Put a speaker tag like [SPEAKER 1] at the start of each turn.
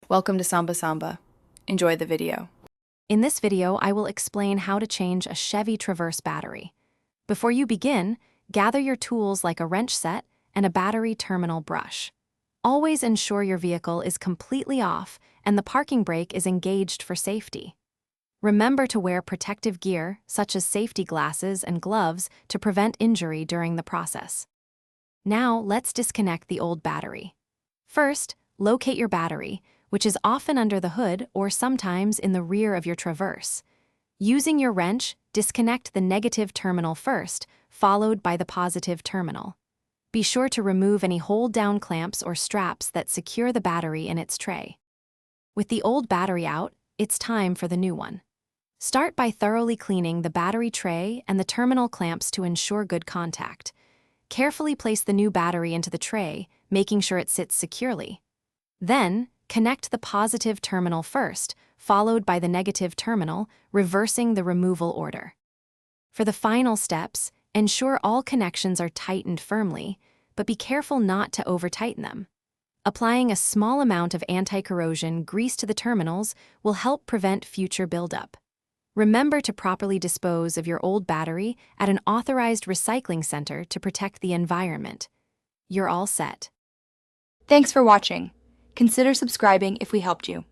[SPEAKER 1] Welcome to Samba Samba. Enjoy the video.
[SPEAKER 2] In this video, I will explain how to change a Chevy Traverse battery. Before you begin, gather your tools like a wrench set and a battery terminal brush. Always ensure your vehicle is completely off and the parking brake is engaged for safety. Remember to wear protective gear, such as safety glasses and gloves, to prevent injury during the process. Now, let's disconnect the old battery. First, locate your battery, which is often under the hood or sometimes in the rear of your Traverse. Using your wrench, disconnect the negative terminal first, followed by the positive terminal. Be sure to remove any hold-down clamps or straps that secure the battery in its tray. With the old battery out, it's time for the new one. Start by thoroughly cleaning the battery tray and the terminal clamps to ensure good contact. Carefully place the new battery into the tray, making sure it sits securely. Then, connect the positive terminal first, followed by the negative terminal, reversing the removal order. For the final steps, ensure all connections are tightened firmly, but be careful not to over-tighten them. Applying a small amount of anti-corrosion grease to the terminals will help prevent future buildup. Remember to properly dispose of your old battery at an authorized recycling center to protect the environment. You're all set.
[SPEAKER 1] Thanks for watching. Consider subscribing if we helped you.